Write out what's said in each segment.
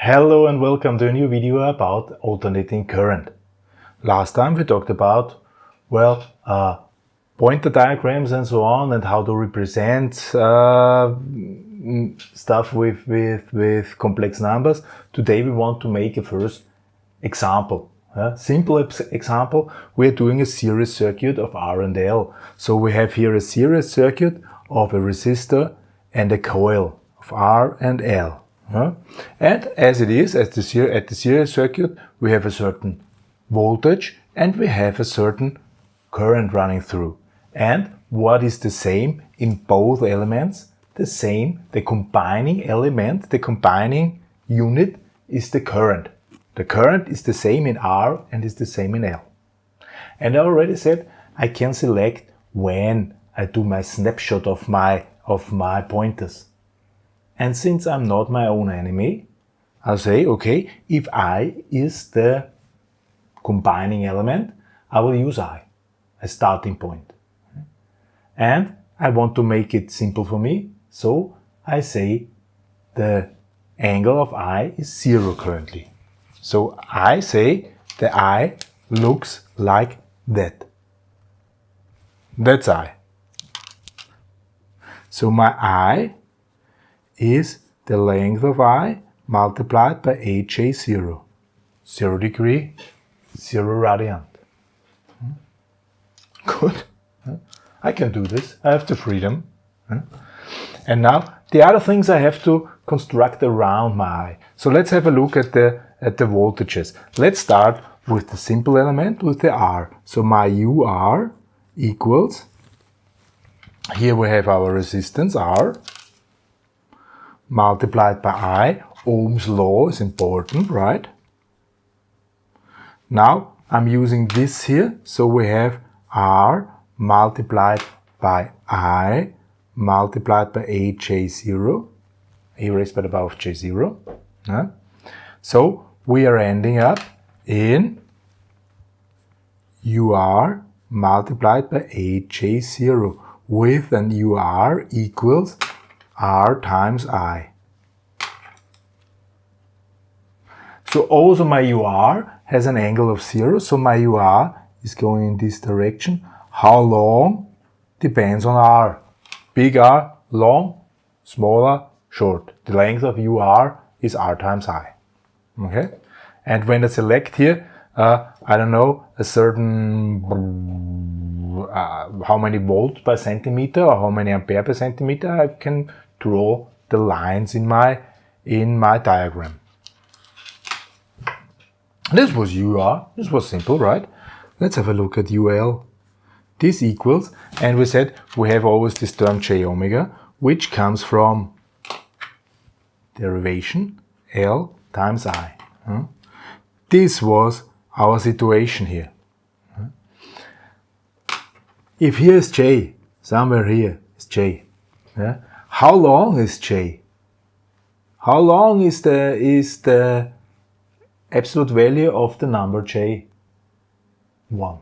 Hello and welcome to a new video about alternating current. Last time we talked about, pointer diagrams and so on, and how to represent stuff with complex numbers. Today we want to make a first example. Simple example, we're doing a series circuit of R and L. So we have here a series circuit of a resistor and a coil of R and L. And as it is, at the series circuit, we have a certain voltage and we have a certain current running through. And what is the same in both elements? The same, the combining element, the combining unit is the current. The current is the same in R and is the same in L. And I already said I can select when I do my snapshot of my pointers. And since I'm not my own enemy, I'll say, okay, if I is the combining element, I will use I as starting point. And I want to make it simple for me, so I say the angle of I is 0 currently. So I say the I looks like that. That's I. So my I is the length of I multiplied by aj0. 0 degree, 0 radian. Good. I can do this. I have the freedom. And now the other things I have to construct around my I. So let's have a look at the voltages. Let's start with the simple element, with the R. So my UR equals, here we have our resistance R, multiplied by I. Ohm's law is important, right? Now I'm using this here, so we have R multiplied by I multiplied by aj0, a raised by the power of j0. So we are ending up in UR multiplied by aj0 with an UR equals R times I. So also my UR has an angle of 0, so my UR is going in this direction. How long? Depends on R. Big R, long, smaller, short. The length of UR is R times I. Okay? And when I select here, I don't know, a certain how many volts per centimeter or how many ampere per centimeter, I can draw the lines in my diagram. This was UR. This was simple, right? Let's have a look at UL. This equals, and we said we have always this term j omega, which comes from derivation L times I. This was our situation here. If here is J, somewhere here is J. How long is J? How long is the absolute value of the number J? 1.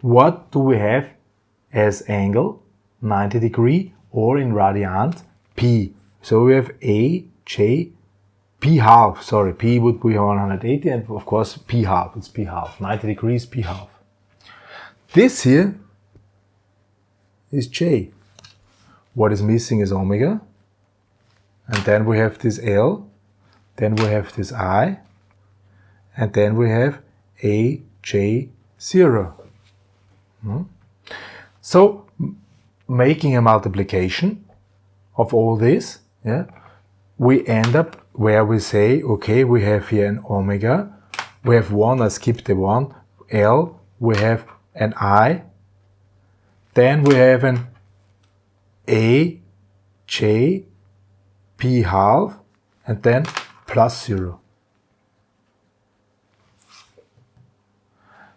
What do we have as angle? 90 degree, or in radians, P. So we have A, J, P half. Sorry, P would be 180, and of course P half. It's P half. 90 degrees, P half. This here is J. What is missing is omega. And then we have this L. Then we have this I. And then we have AJ0. So, making a multiplication of all this, we end up where we say, okay, we have here an omega, we have 1, I skipped the 1, L, we have an I, then we have an A, J, P half, and then plus 0.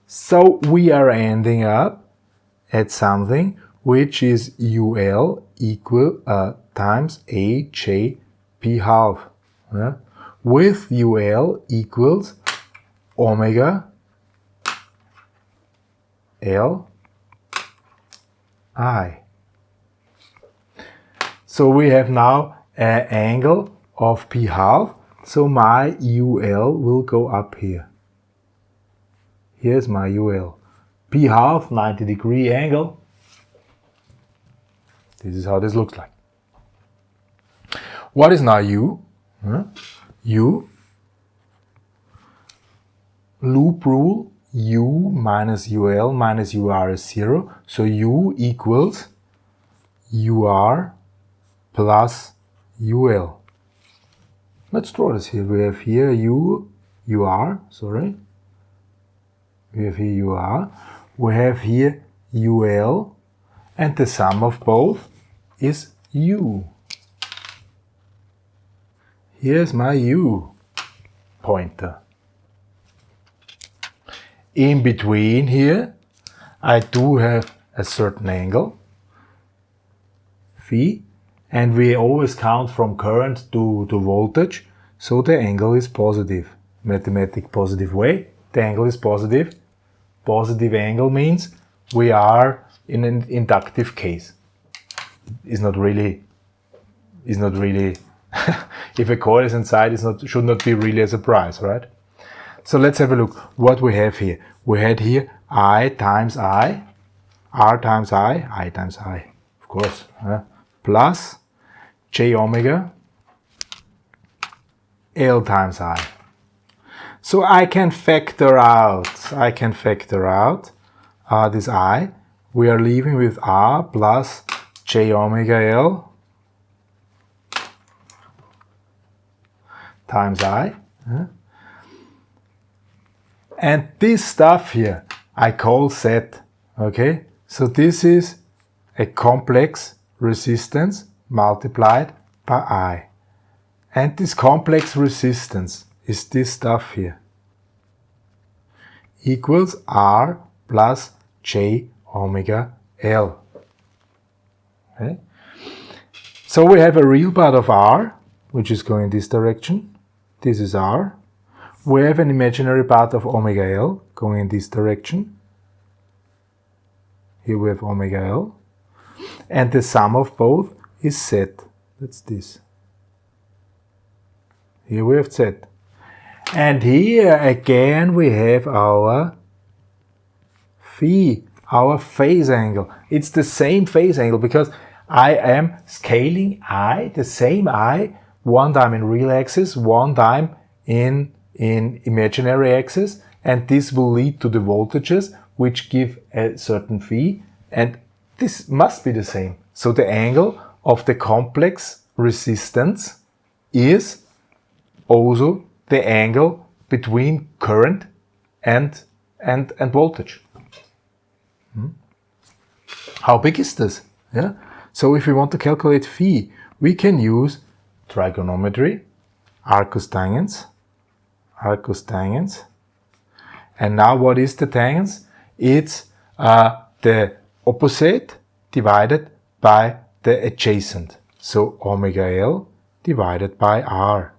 So we are ending up at something which is UL equal times AJ P half, with UL equals omega L I. So we have now an angle of P half, so my UL will go up here. Here's my UL. P half, 90-degree angle. This is how this looks like. What is now U? U, loop rule, U minus UL minus UR is 0. So U equals UR plus UL. Let's draw this here. We have here UR, sorry. We have here UR. We have here UL. And the sum of both is U. Here's my U pointer. In between here, I do have a certain angle, phi, and we always count from current to voltage, so the angle is positive. Mathematic positive way, the angle is positive. Positive angle means we are in an inductive case. It's not really if a coil is inside, should not be really a surprise, right? So let's have a look what we have here. We had here I times I, R times I times I, of course, plus J omega L times I. So I can factor out this I. We are leaving with R plus J omega L times I. And this stuff here I call Z. Okay? So this is a complex resistance multiplied by I. And this complex resistance is this stuff here. Equals R plus J omega L. Okay? So we have a real part of R, which is going this direction. This is R. We have an imaginary part of omega L going in this direction. Here we have omega L. And the sum of both is Z. That's this. Here we have Z. And here again we have our phi, our phase angle. It's the same phase angle because I am scaling I, the same I, one time in real axis, one time in imaginary axis, and this will lead to the voltages which give a certain phi, and this must be the same. So the angle of the complex resistance is also the angle between current and voltage. How big is this? Yeah. So if we want to calculate phi, we can use trigonometry, arcus tangens. And now what is the tangens? It's the opposite divided by the adjacent. So omega L divided by R.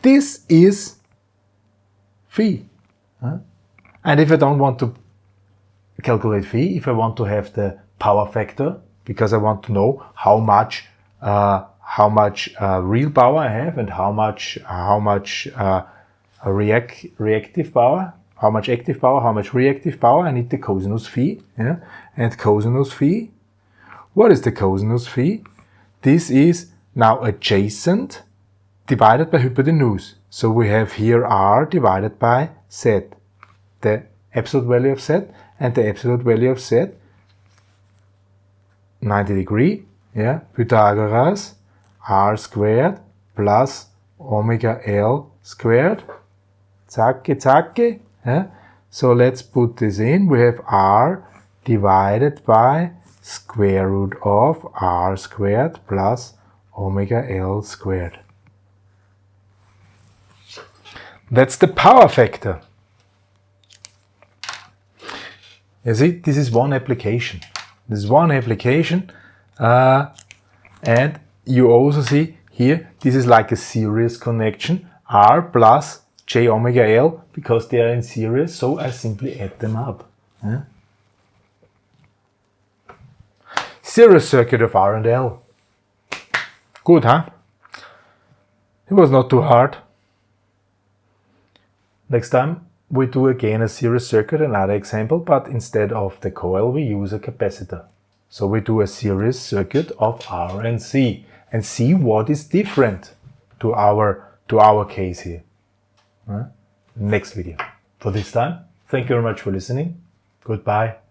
This is phi. And if I don't want to calculate phi, if I want to have the power factor, because I want to know how much real power I have and how much reactive power, how much active power, how much reactive power, I need the cosinus phi. Yeah? And cosinus phi, what is the cosinus phi? This is now adjacent divided by hypotenuse. So we have here R divided by Z, the absolute value of Z, and the absolute value of Z, 90 degree, yeah, Pythagoras, R squared plus omega L squared, zacke, zacke, yeah. So let's put this in. We have R divided by square root of R squared plus omega L squared. That's the power factor. You see, this is one application. This is one application, and you also see here, this is like a series connection, R plus J omega L, because they are in series, so I simply add them up. Yeah? Series circuit of R and L. Good, huh? It was not too hard. Next time we do again a series circuit, another example, but instead of the coil we use a capacitor. So we do a series circuit of R and C and see what is different to our case here. Next video. For this time, thank you very much for listening. Goodbye.